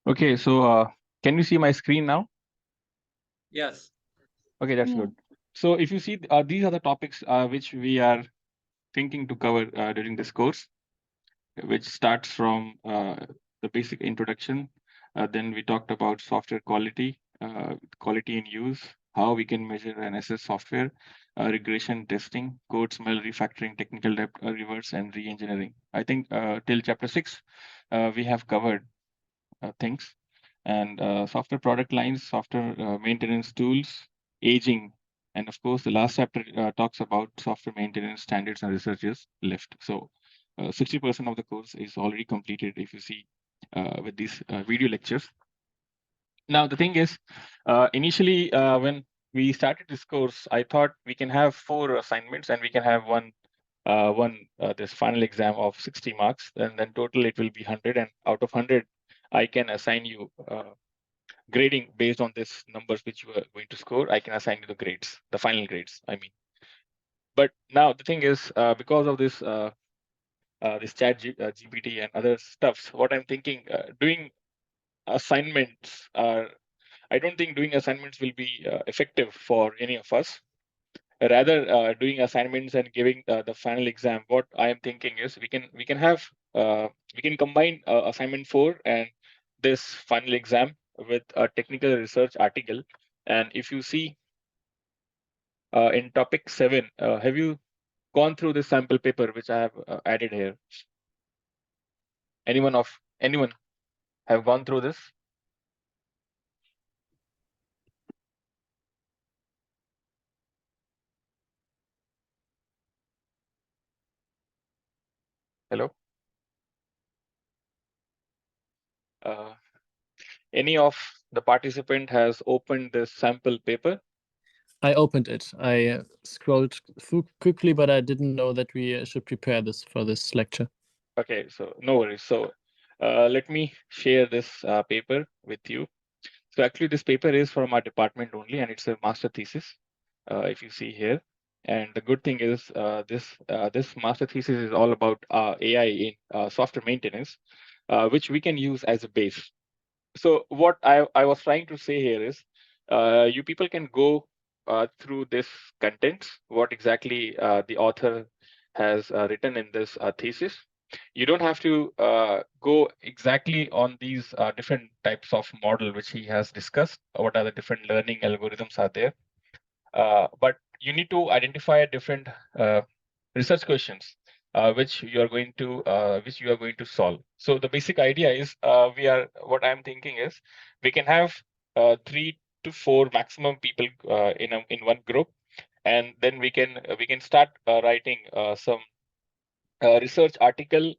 Okay, so can you see my screen now? Yes. Okay, that's good. So if you see, these are the topics which we are thinking to cover during this course, which starts from the basic introduction. Then we talked about software quality, quality in use, how we can measure and assess software, regression testing, code smell, refactoring, technical debt, reverse, and re-engineering. I think till chapter 6, we have covered things, and software product lines, software maintenance tools, aging, and of course, the last chapter talks about software maintenance standards and researches left. So 60% of the course is already completed if you see with these video lectures. Now, the thing is, initially, when we started this course, I thought we can have 4 assignments and we can have one this final exam of 60 marks, and then total it will be 100. And out of 100, I can assign you grading based on this numbers which you are going to score. I can assign you the grades, the final grades, I mean. But now the thing is, because of this GPT and other stuffs, what I'm thinking, doing assignments are, I don't think doing assignments will be effective for any of us. Rather, doing assignments and giving the final exam, what I am thinking is we can combine assignment 4 and this final exam with a technical research article. And if you see in topic 7, have you gone through this sample paper which I have added here? Anyone have gone through this? Hello? Uh, any of the participant has opened this sample paper? I opened it. I scrolled through quickly, but I didn't know that we should prepare this for this lecture. Okay, so no worries. So let me share this paper with you. So actually, this paper is from our department only, and it's a master thesis, if you see here. And the good thing is, this master thesis is all about AI in software maintenance, which we can use as a base. So what I was trying to say here is, you people can go through this content, what exactly the author has written in this thesis. You don't have to go exactly on these different types of model which he has discussed. What are the different learning algorithms are there? But you need to identify different research questions which you are going to solve. So the basic idea is what I'm thinking is we can have 3 to 4 maximum people in one group, and then we can start writing some research article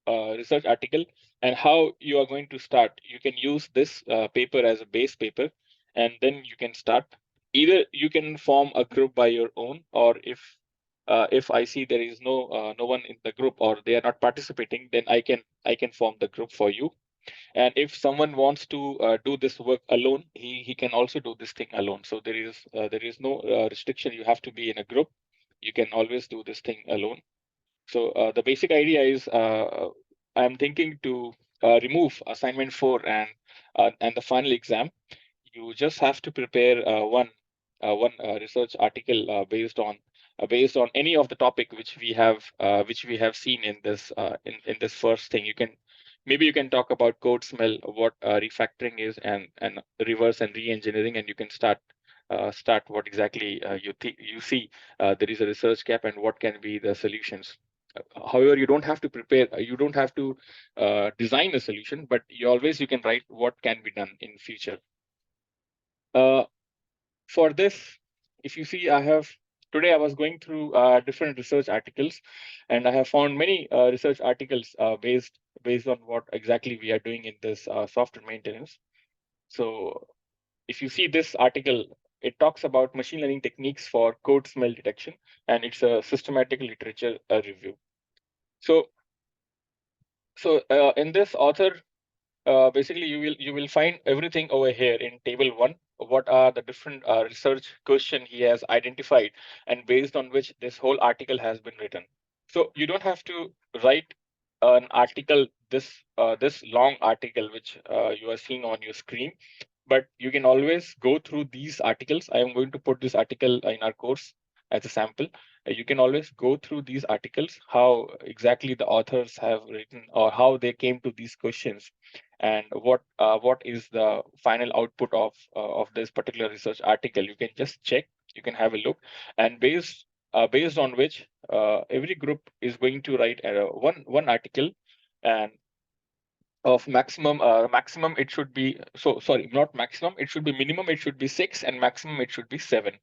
research article. And how you are going to start, you can use this paper as a base paper, and then you can start. Either you can form a group by your own, or if I see there is no one in the group or they are not participating, then I can form the group for you. And if someone wants to do this work alone, he can also do this thing alone. So there is no restriction you have to be in a group. You can always do this thing alone. So the basic idea is I'm thinking to remove assignment 4 and the final exam. You just have to prepare one research article based on any of the topic which we have seen in this first thing. You can talk about code smell, what refactoring is, and reverse and re-engineering, and you can start what exactly you see there is a research gap and what can be the solutions. However, you don't have to prepare, you don't have to design a solution, but you can write what can be done in future. For this, if you see, today I was going through different research articles, and I have found many research articles based on what exactly we are doing in this software maintenance. So if you see this article, it talks about machine learning techniques for code smell detection, and it's a systematic literature review. So in this author, basically you will find everything over here in table 1. What are the different research question he has identified, and based on which this whole article has been written. So you don't have to write an article, this long article which you are seeing on your screen, but you can always go through these articles. I am going to put this article in our course as a sample. You can always go through these articles, how exactly the authors have written or how they came to these questions, and what is the final output of this particular research article. You can just check, you can have a look, and based on which every group is going to write one article, and of maximum it should be, so sorry, not maximum, it should be minimum, it should be 6, and maximum it should be 7,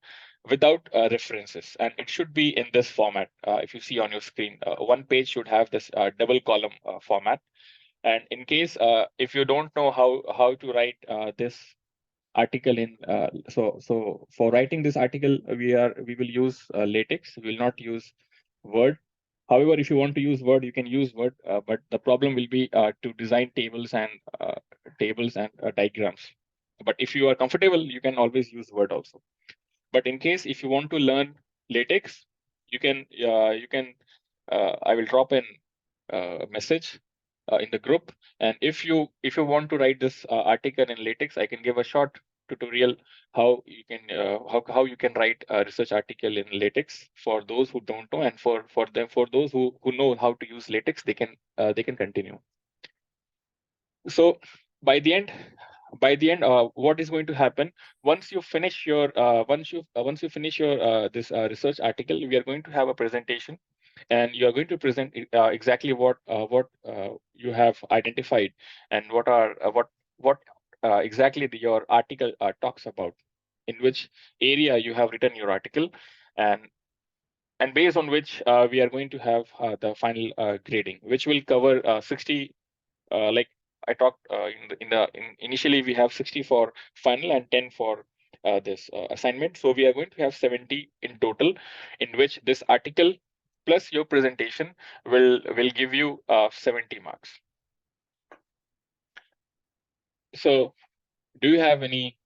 without references, and it should be in this format. If you see on your screen, one page should have this double column format. And in case if you don't know how to write this article in so for writing this article, we will use latex, we will not use Word. However, if you want to use Word, you can use Word, but the problem will be to design tables and diagrams. But if you are comfortable, you can always use Word also. But in case if you want to learn latex, I will drop in message in the group, and if you want to write this article in latex, I can give a short tutorial how you can write a research article in latex for those who don't know, and for those who know how to use latex, they can continue. So by the end what is going to happen once you finish your this research article, we are going to have a presentation, and you are going to present exactly what you have identified, and what exactly your article talks about, in which area you have written your article, and based on which we are going to have the final grading, which will cover 60, like I talked initially, we have 60 for final and 10 for this assignment. So we are going to have 70 in total, in which this article plus your presentation will give you 70 marks. So do you have any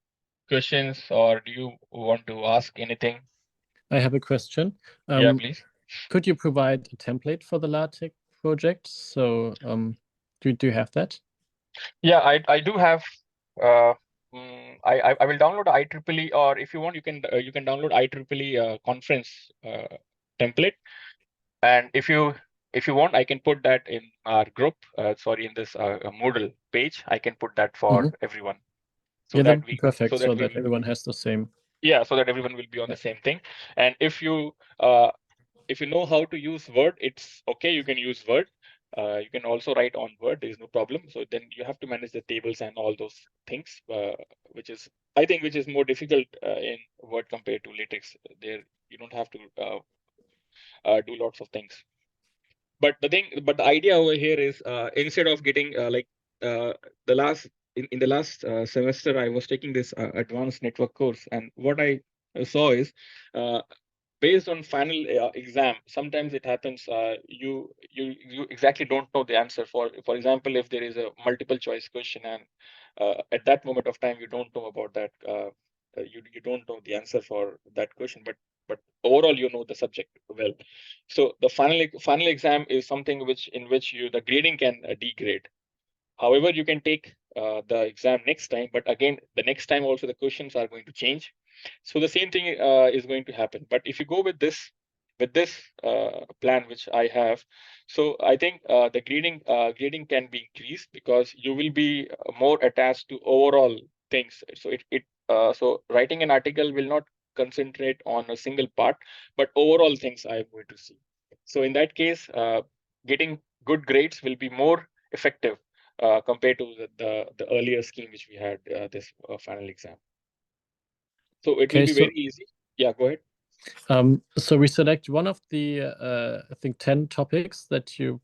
questions, or do you want to ask anything? I have a question. Yeah, please. Could you provide a template for the LaTeX project? So do you have that? Yeah, I do have. I will download IEEE, or if you want, you can download IEEE conference template. And if you want, I can put that in our group. Sorry, in this Moodle page, I can put that for everyone, so Yeah, that that'd be perfect, so that we everyone has the same. yeah, so that everyone will be on Yeah. the same thing. And if you know how to use Word, it's okay. You can use Word. You can also write on Word. There is no problem. So then you have to manage the tables and all those things, which is, I think, which is more difficult in Word compared to LaTeX. There you don't have to do lots of things. But the idea over here is, instead of getting the last in the last semester, I was taking this advanced network course, and what I saw is, based on final exam, sometimes it happens you exactly don't know the answer. For example, if there is a multiple choice question, and at that moment of time you don't know about that, you don't know the answer for that question, but overall you know the subject well. So the final exam is something in which the grading can degrade. However, you can take the exam next time, but again, the next time also the questions are going to change. So the same thing is going to happen. But if you go with this plan which I have, so I think the grading can be increased, because you will be more attached to overall things. So so writing an article will not concentrate on a single part, but overall things I am going to see. So in that case, getting good grades will be more effective compared to the earlier scheme which we had, this final exam. So it will Okay, be so very easy. Yeah, go ahead. so we select one of the I think 10 topics that you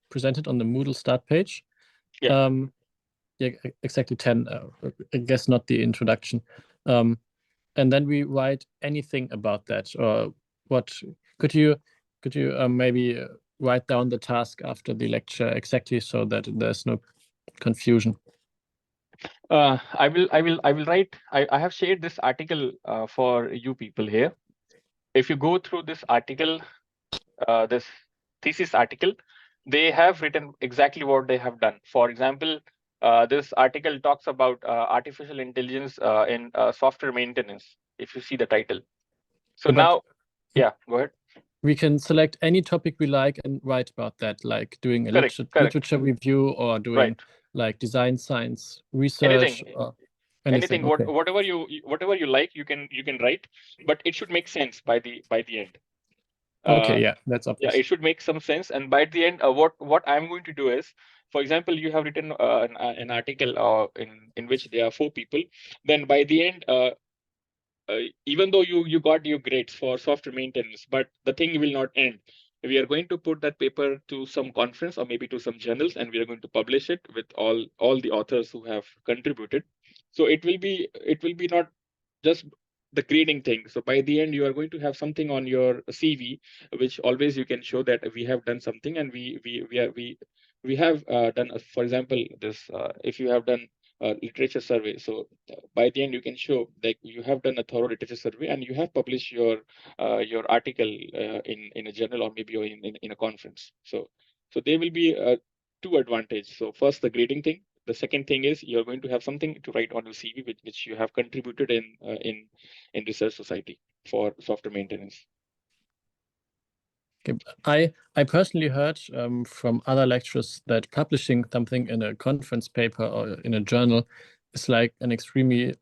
presented on the Moodle start page. Yeah. Yeah, exactly 10. I guess not the introduction. And then we write anything about that, or what could you maybe write down the task after the lecture exactly, so that there's no confusion? I will write. I have shared this article for you people here. If you go through this article, this thesis article, they have written exactly what they have done. For example, this article talks about artificial intelligence in software maintenance, if you see the title. So Yeah, but now, yeah, go ahead. we can select any topic we like and write about that, like doing a Correct, correct. literature review or doing Right. like design science research Anything, or anything, Okay. whatever you like, you can write, but it should make sense by the end. Okay, yeah, that's Yeah, obvious. it should make some sense. And by the end, what I'm going to do is, for example, you have written an article in which there are 4 people. Then by the end, even though you got your grades for software maintenance, but the thing will not end. We are going to put that paper to some conference or maybe to some journals, and we are going to publish it with all the authors who have contributed. So it will be not just the grading thing. So by the end, you are going to have something on your CV, which always you can show that we have done something, and we have done. For example, this if you have done a literature survey, so by the end you can show that you have done a thorough literature survey and you have published your article in a journal or maybe in a conference. So there will be two advantage. So first, the grading thing. The second thing is you're going to have something to write on your CV, which you have contributed in research society for software maintenance. Okay. I personally heard from other lecturers that publishing something in a conference paper or in a journal is like an extremely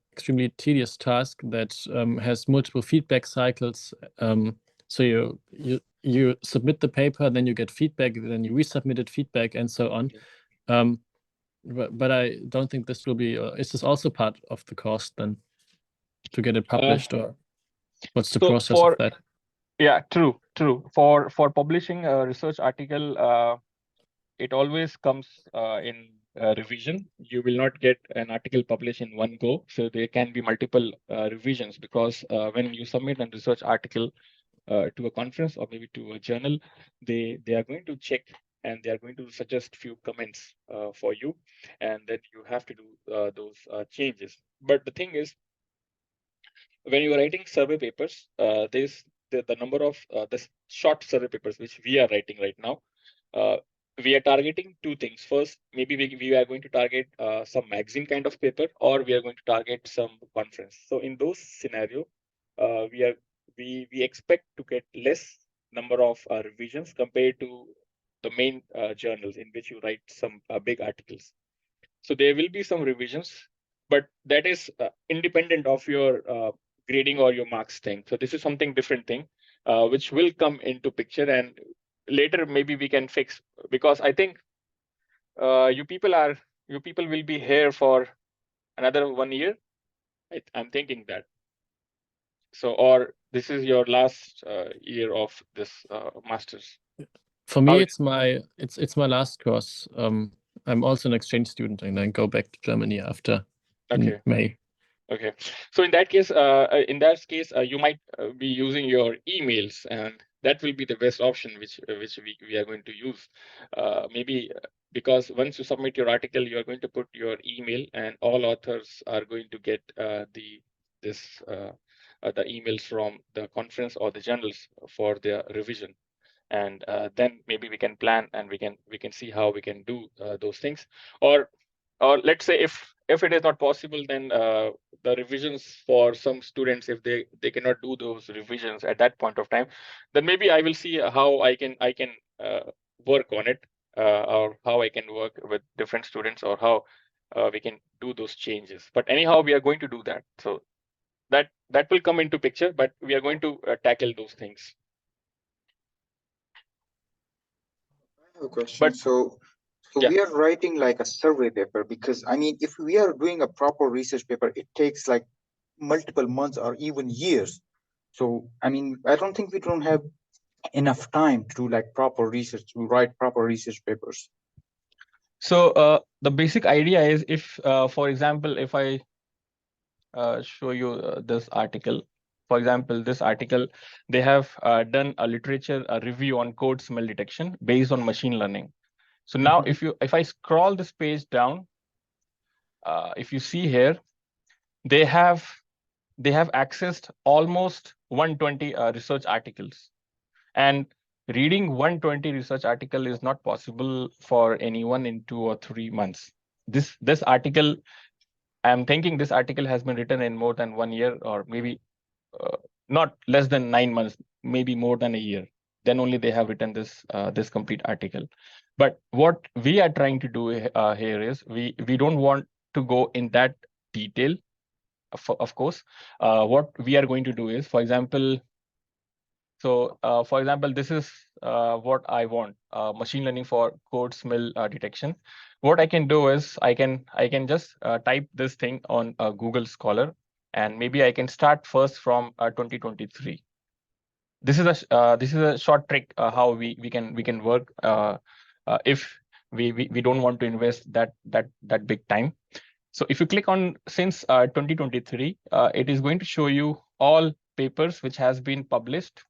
tedious task that has multiple feedback cycles. So you submit the paper, then you get feedback, then you resubmit it feedback, and so on. But I don't think this will be. Is this also part of the cost then to get it published, or what's the So process of that? yeah, true. For publishing a research article, it always comes in revision. You will not get an article published in one go. So there can be multiple revisions, because when you submit a research article to a conference or maybe to a journal, they are going to check and they are going to suggest few comments for you, and then you have to do those changes. But the thing is, when you are writing survey papers, there's the number of the short survey papers which we are writing right now. Uh, we are targeting two things. First, maybe we are going to target some magazine kind of paper, or we are going to target some conference. So in those scenario, we expect to get less number of revisions compared to the main journals in which you write some big articles. So there will be some revisions, but that is independent of your grading or your marks thing. So this is something different thing, which will come into picture, and later maybe we can fix, because I think you people will be here for another 1 year. I'm thinking that. So, or this is your last year of this masters. For How me, it it's my last course. I'm also an exchange student, and I go back to Germany after in okay. May. Okay, so in that case, you might be using your emails, and that will be the best option, which we are going to use. Maybe because once you submit your article, you are going to put your email, and all authors are going to get this the emails from the conference or the journals for their revision, and then maybe we can plan and we can see how we can do those things. Or let's say if it is not possible, then the revisions for some students, if they cannot do those revisions at that point of time, then maybe I will see how I can work on it, or how I can work with different students, or how we can do those changes. But anyhow, we are going to do that. So that will come into picture, but we are going to tackle those things. I have a question. But So yeah. we are writing like a survey paper, because I mean, if we are doing a proper research paper, it takes like multiple months or even years. So I mean, I don't think we don't have enough time to do like proper research, to write proper research papers. So the basic idea is, if, for example, if I show you this article, for example, this article, they have done a literature review on code smell detection based on machine learning. So now, if I scroll this page down, if you see here, they have accessed almost 120 research articles, and reading 120 research article is not possible for anyone in 2 or 3 months. This article, I'm thinking this article has been written in more than 1 year, or maybe not less than 9 months, maybe more than a year. Then only they have written this complete article. But what we are trying to do here is we don't want to go in that detail. Of course, what we are going to do is, for example, this is what I want: machine learning for code smell detection. What I can do is I can just type this thing on Google Scholar, and maybe I can start first from 2023. This is a short trick how we can work if we don't want to invest that big time. So if you click on since 2023, it is going to show you all papers which has been published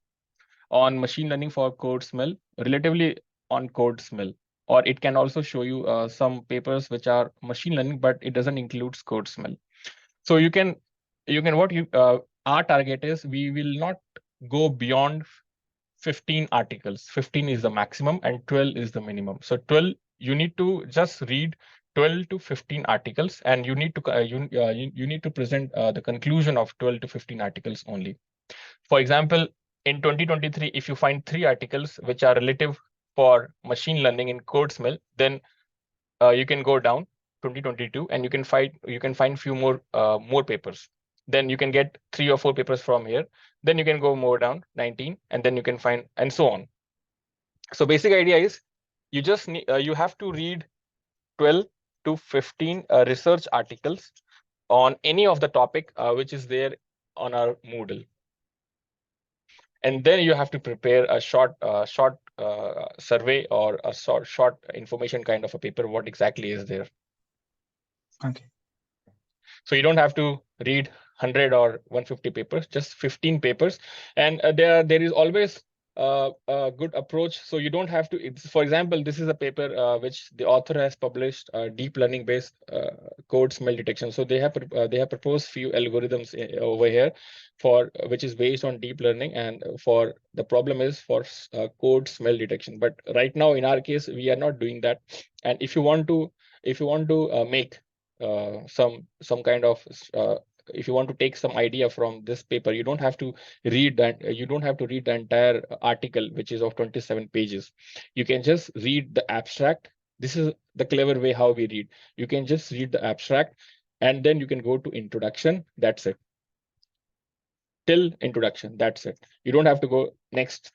on machine learning for code smell, relatively on code smell. Or it can also show you some papers which are machine learning, but it doesn't include code smell. So you can what you our target is, we will not go beyond 15 articles. 15 is the maximum and 12 is the minimum. So 12, you need to just read 12 to 15 articles, and you need to you need to present the conclusion of 12 to 15 articles only. For example, in 2023, if you find 3 articles which are relative for machine learning in code smell, then you can go down 2022 and you can find few more papers. Then you can get 3 or 4 papers from here. Then you can go more down 19, and then you can find, and so on. So basic idea is you just need you have to read 12 to 15 research articles on any of the topic which is there on our Moodle. And then you have to prepare a short survey or a short information kind of a paper, what exactly is there. Okay. So you don't have to read 100 or 150 papers, just 15 papers. And there is always a good approach. So you don't have to, for example, this is a paper which the author has published, deep learning based code smell detection. So they have proposed few algorithms over here for which is based on deep learning, and for the problem is for code smell detection. But right now in our case, we are not doing that. And if you want to make some kind of if you want to take some idea from this paper, you don't have to read that. You don't have to read the entire article, which is of 27 pages. You can just read the abstract. This is the clever way how we read. You can just read the abstract, and then you can go to introduction. That's it. Till introduction. That's it. You don't have to go next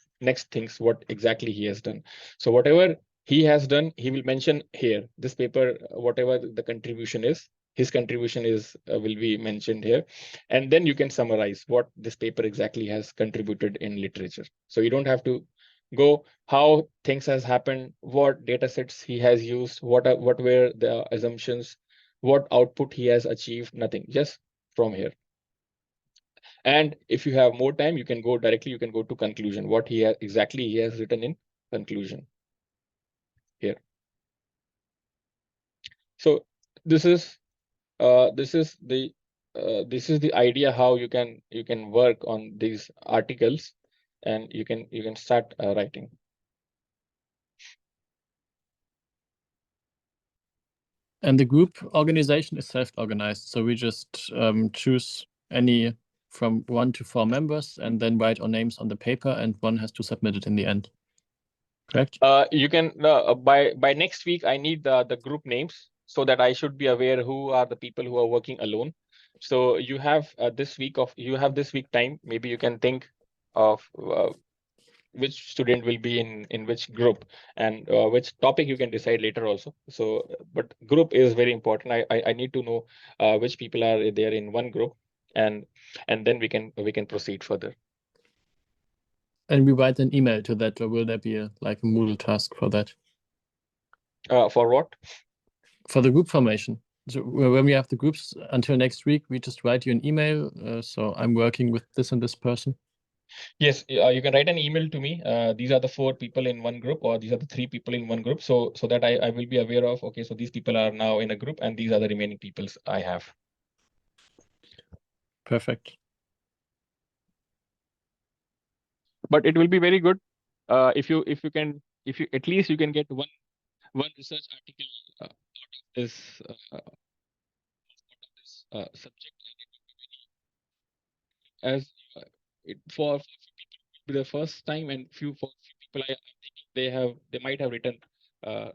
things what exactly he has done. So whatever he has done, he will mention here. This paper, whatever the contribution is, his contribution is will be mentioned here. And then you can summarize what this paper exactly has contributed in literature. So you don't have to go how things has happened, what data sets he has used, what were the assumptions, what output he has achieved, nothing, just from here. And if you have more time, you can go directly, you can go to conclusion, what he has exactly he has written in conclusion here. So this is the idea how you can work on these articles, and you can start writing. And the group organization is self-organized, so we just choose any from 1 to 4 members and then write our names on the paper, and one has to submit it in the end. Correct? You can by next week, I need the group names so that I should be aware who are the people who are working alone. So you have this week time. Maybe you can think of which student will be in which group, and which topic you can decide later also. So, but group is very important. I need to know which people are there in one group, and then we can proceed further. And we write an email to that, or will there be a Moodle task for that? For what? For the group formation. So when we have the groups until next week, we just write you an email. So I'm working with this and this person. Yes, you can write an email to me. These are the 4 people in one group, or these are the 3 people in one group. So that I will be aware of, okay, so these people are now in a group, and these are the remaining peoples I have. Perfect. But it will be very good if you can, if you at least you can get one research article out of this subject, and it will be very, as for few people it will be the first time, and for few people I'm thinking they might have written uh,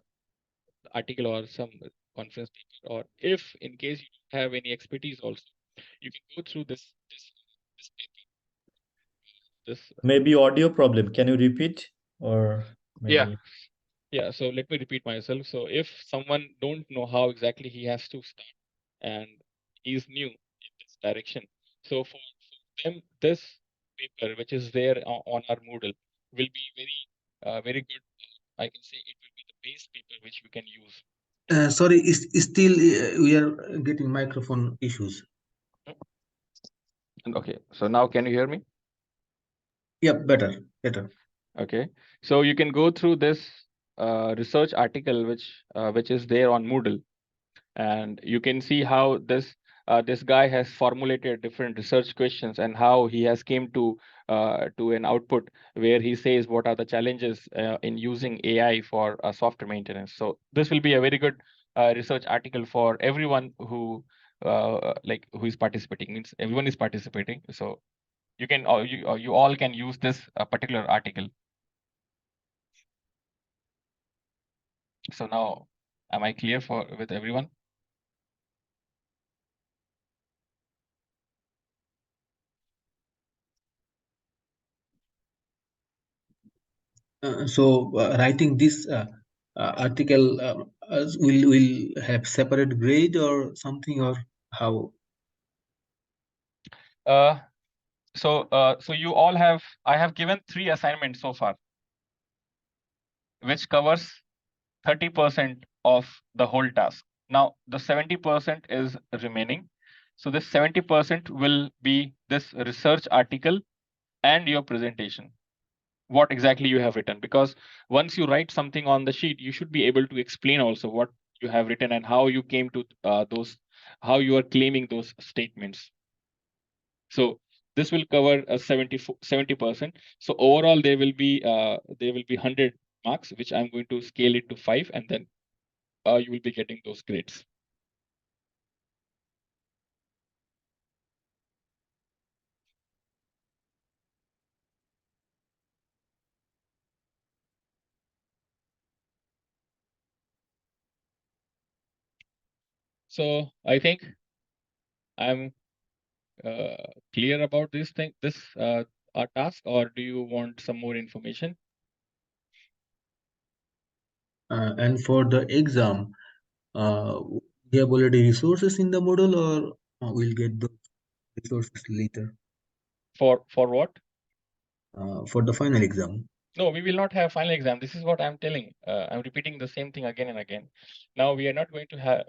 article or some conference paper, or if in case you don't have any expertise also, you can go through this paper, this Maybe audio problem. Can you repeat? Or yeah. maybe Yeah, so let me repeat myself. So if someone don't know how exactly he has to start, and he's new in this direction, so for them, this paper which is there on our Moodle will be very good. I can say it will be the base paper which we can use. Sorry, is still we are getting microphone issues. Okay, so now can you hear me? Yeah, better. Okay, so you can go through this research article which is there on Moodle, and you can see how this guy has formulated different research questions, and how he has came to an output where he says what are the challenges in using AI for software maintenance. So this will be a very good research article for everyone who is participating. Means everyone is participating, so you all can use this particular article. So now, am I clear with everyone? So writing this article will have separate grade or something, or how? So you all have, I have given 3 assignments so far, which covers 30% of the whole task. Now the 70% is remaining. So this 70% will be this research article and your presentation, what exactly you have written. Because once you write something on the sheet, you should be able to explain also what you have written and how you came to how you are claiming those statements. So this will cover 70%. So overall, there will be 100 marks, which I'm going to scale it to 5, and then you will be getting those grades. So I think I'm clear about this our task, or do you want some more information? And for the exam, we have already resources in the model, or we'll get the resources later For what? for the final exam. No, we will not have final exam. This is what I'm telling. I'm repeating the same thing again and again. Now we are not going to have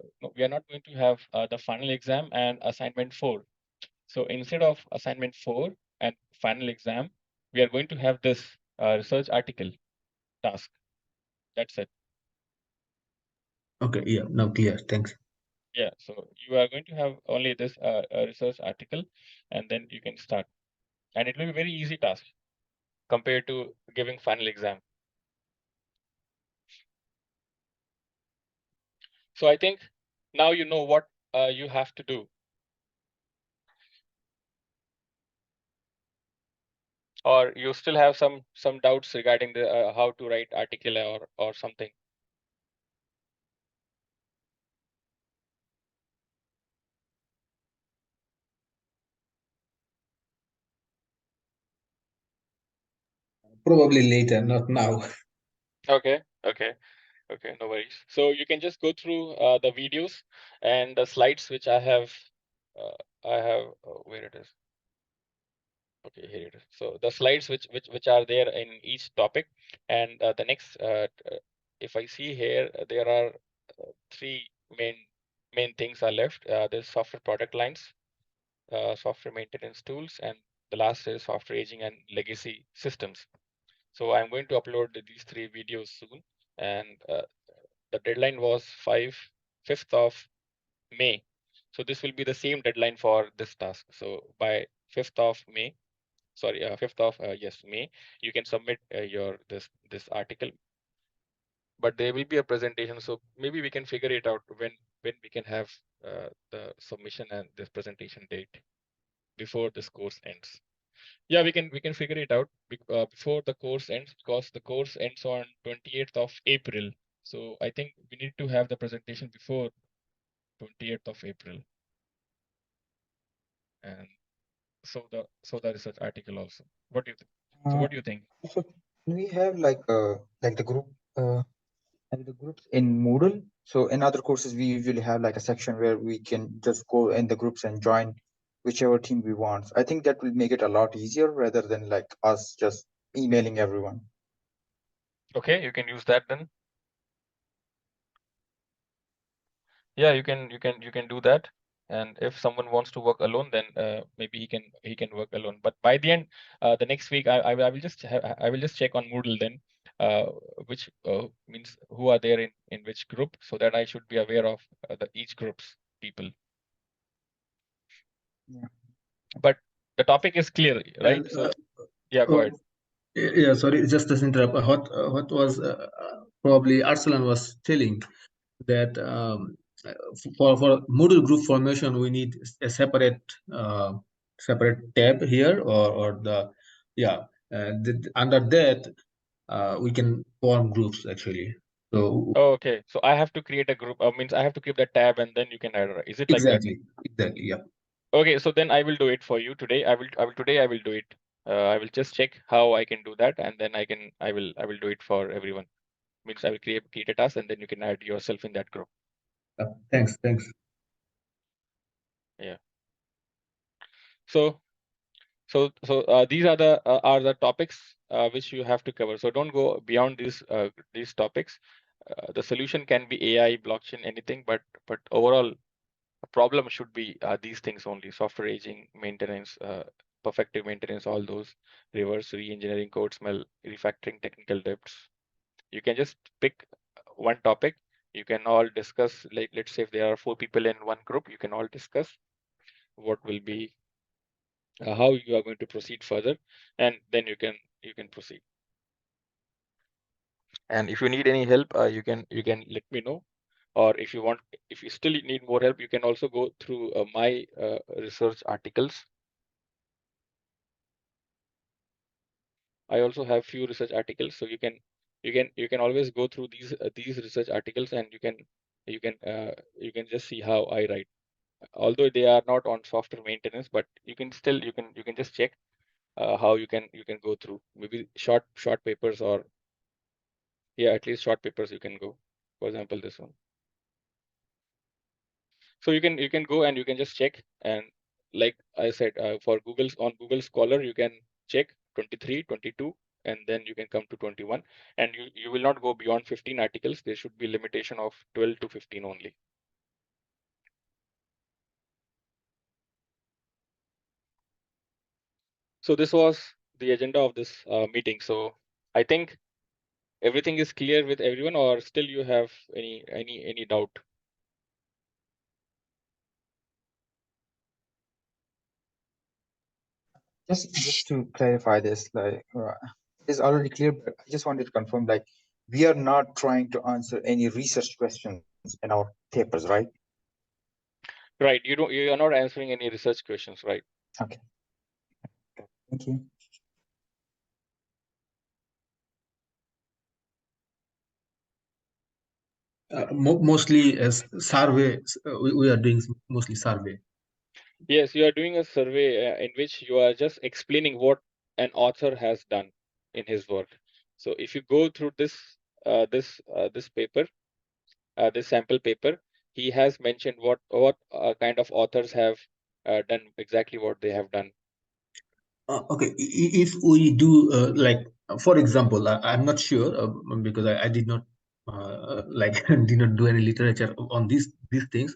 the final exam and assignment 4. So instead of assignment 4 and final exam, we are going to have this research article task. That's it. Okay, yeah, now clear. Thanks. Yeah. So you are going to have only this research article, and then you can start. And it will be very easy task compared to giving final exam. So I think now you know what you have to do. Or you still have some doubts regarding the how to write article or something. Probably later, not now. Okay, no worries. So you can just go through the videos and the slides which I have where it is. Okay, here it is. So the slides which are there in each topic, and the next if I see here, there are 3 main things are left. There's software product lines, software maintenance tools, and the last is software aging and legacy systems. So I'm going to upload these 3 videos soon, and the deadline was 5th of May. So this will be the same deadline for this task. So by 5th of May, sorry, 5th of May, you can submit your this article. But there will be a presentation, so maybe we can figure it out when we can have the submission and this presentation date before this course ends. Yeah, we can figure it out before the course ends, because the course ends on 28th of April. So I think we need to have the presentation before 28th of April. And so the research article also. What do you think? So what do you think? So can we have like the group like the groups in Moodle? So in other courses we usually have like a section where we can just go in the groups and join whichever team we want. I think that will make it a lot easier rather than like us just emailing everyone. Okay, you can use that then. Yeah, you can do that. And if someone wants to work alone, then maybe he can work alone. But by the end, the next week, I will just check on Moodle then, which means who are there in which group, so that I should be aware of each group's people. Yeah. But the topic is clear, right? And, So yeah, go ahead. Yeah, sorry, just to interrupt. What was probably Arsalan was telling that for Moodle group formation we need a separate tab here or the under that we can form groups actually. So Oh, okay. So I have to create a group. Means I have to keep the tab and then you can add. Is it like that? exactly, yeah. Okay, so then I will do it for you today. I will do it. I will just check how I can do that, and then I will do it for everyone. Means I will create a task, and then you can add yourself in that group. Thanks. Yeah. So these are the topics which you have to cover. So don't go beyond these topics. The solution can be AI, blockchain, anything, but overall problem should be these things only: software aging, maintenance, perfective maintenance, all those, reverse re-engineering, code smell, refactoring, technical debts. You can just pick one topic. You can all discuss, like let's say if there are 4 people in one group, you can all discuss what will be how you are going to proceed further, and then you can proceed. And if you need any help, you can let me know. Or if you still need more help, you can also go through my research articles. I also have few research articles, so you can always go through these research articles, and you can just see how I write. Although they are not on software maintenance, but you can still you can just check how you can go through maybe short papers, or yeah, at least short papers you can go. For example, this one. So you can go and you can just check, and like I said, for Google Scholar you can check 23, 22, and then you can come to 21, and you will not go beyond 15 articles. There should be limitation of 12 to 15 only. So this was the agenda of this meeting. So I think everything is clear with everyone, or still you have any doubt? Just to clarify this, like it's already clear, but I just wanted to confirm, like we are not trying to answer any research questions in our papers, right? Right. You are not answering any research questions, right? Okay. Thank you. Mostly as survey, we are doing mostly survey. Yes, you are doing a survey in which you are just explaining what an author has done in his work. So if you go through this paper, this sample paper, he has mentioned what kind of authors have done exactly what they have done. Okay, if we do like, for example, I'm not sure because I did not like did not do any literature on these things.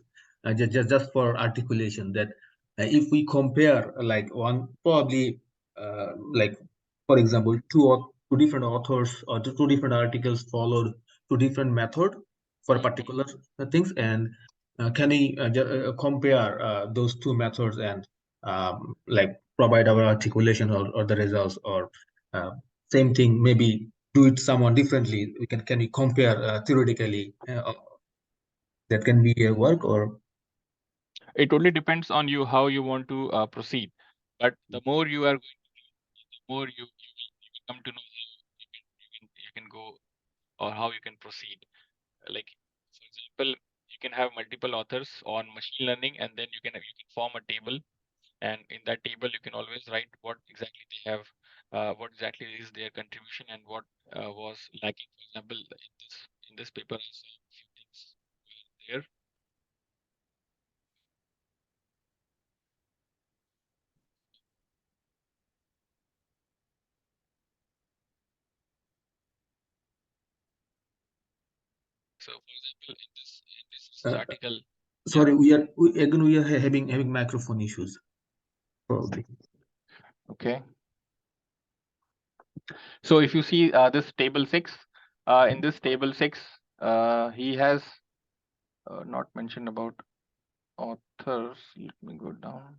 Just for articulation, that if we compare like one probably like, for example, two different authors or two different articles followed two different method for particular things, and can we compare those two methods and like provide our articulation or the results, or same thing, maybe do it someone differently? Can we compare theoretically? That can be a work, or It totally depends on you how you want to proceed. But the more you are going to do, the more you will come to know how you can go or how you can proceed. Like for example, you can have multiple authors on machine learning, and then you can form a table, and in that table you can always write what exactly they have, what exactly is their contribution, and what was lacking. For example, in this paper, I saw a few things were there. So, for example, in this research article, sorry, we are having microphone issues, probably. okay. So if you see this table 6, in this table 6, he has not mentioned about authors. Let me go down.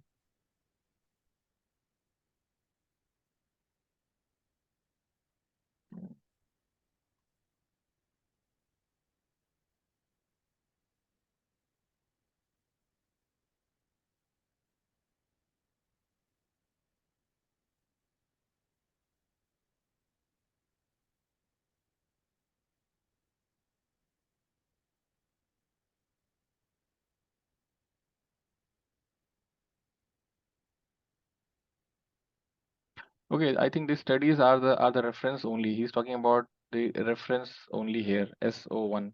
Okay, I think these studies are the reference only. He's talking about the reference only here, SO1.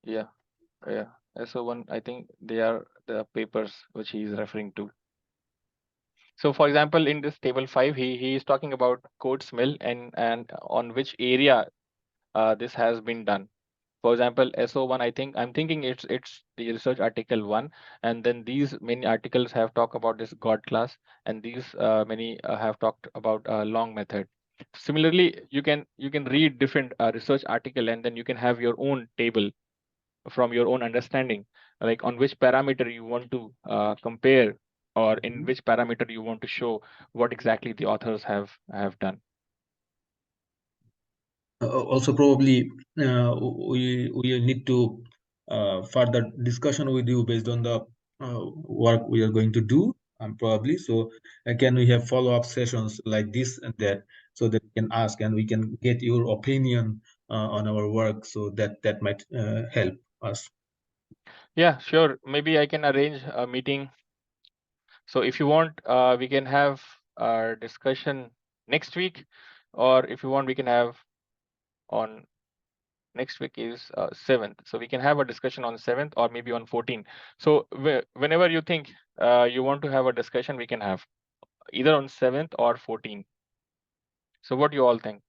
Yeah, yeah, SO1. I think they are the papers which he is referring to. So, for example, in this table 5, he is talking about Coates Mill and on which area this has been done. For example, SO1, I'm thinking it's the research article 1, and then these many articles have talked about this God class, and these many have talked about long method. Similarly, you can read different research article, and then you can have your own table from your own understanding, like on which parameter you want to compare, or in which parameter you want to show what exactly the authors have done. Also, probably we need to further discussion with you based on the work we are going to do, probably. So can we have follow-up sessions like this and that, so that we can ask and we can get your opinion on our work, so that might help us. Yeah, sure. Maybe I can arrange a meeting. So if you want, we can have our discussion next week, or if you want, we can have on next week is 7th. So we can have a discussion on 7th or maybe on 14th. So whenever you think you want to have a discussion, we can have either on 7th or 14th. So what do you all think?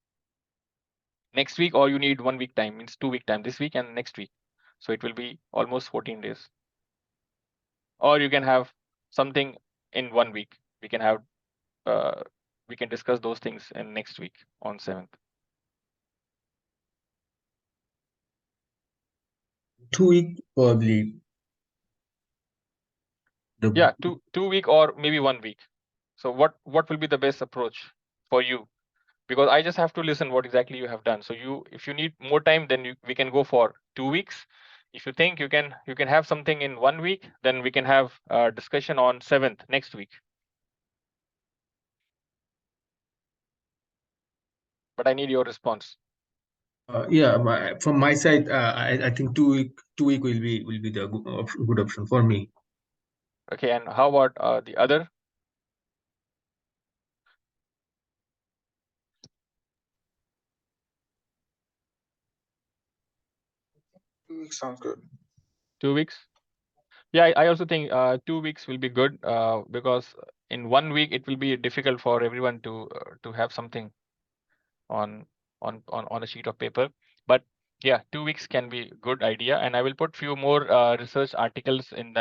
Next week, or you need 1 week time, means 2 week time, this week and next week. So it will be almost 14 days. Or you can have something in 1 week. We can have we can discuss those things in next week on 7th. 2 week, probably. Yeah, two week or maybe 1 week. So what will be the best approach for you? Because I just have to listen what exactly you have done. So if you need more time, then we can go for 2 weeks. If you think you can have something in 1 week, then we can have a discussion on 7th next week. But I need your response. Yeah, from my side, I think 2 week will be the good option for me. Okay, and how about the other? 2 weeks sounds good. 2 weeks? Yeah, I also think 2 weeks will be good because in 1 week it will be difficult for everyone to have something on a sheet of paper. But yeah, 2 weeks can be good idea, and I will put few more research articles in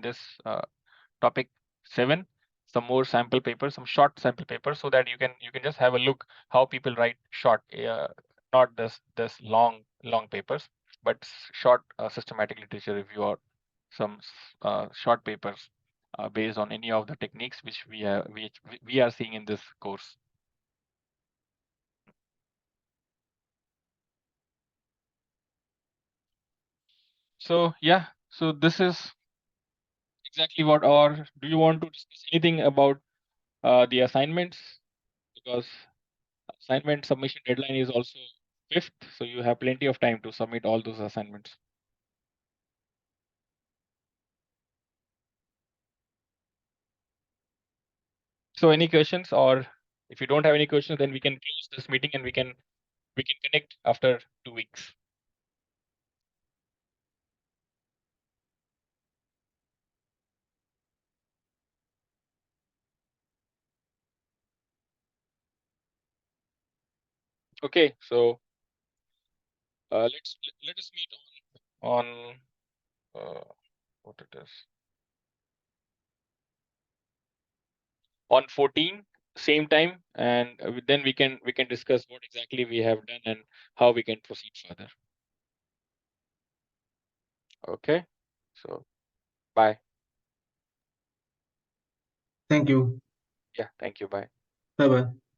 this topic 7, some more sample papers, some short sample papers, so that you can just have a look how people write short, not this long papers, but short systematic literature review, or some short papers based on any of the techniques which we are seeing in this course. So yeah, so this is exactly what, or do you want to discuss anything about the assignments? Because assignment submission deadline is also 5th, so you have plenty of time to submit all those assignments. So any questions, or if you don't have any questions, then we can close this meeting and we can connect after 2 weeks. Okay, so let us meet on what it is, on 14, same time, and then we can discuss what exactly we have done and how we can proceed further. Okay, so bye. Thank you. Yeah, thank you. Bye. Bye bye.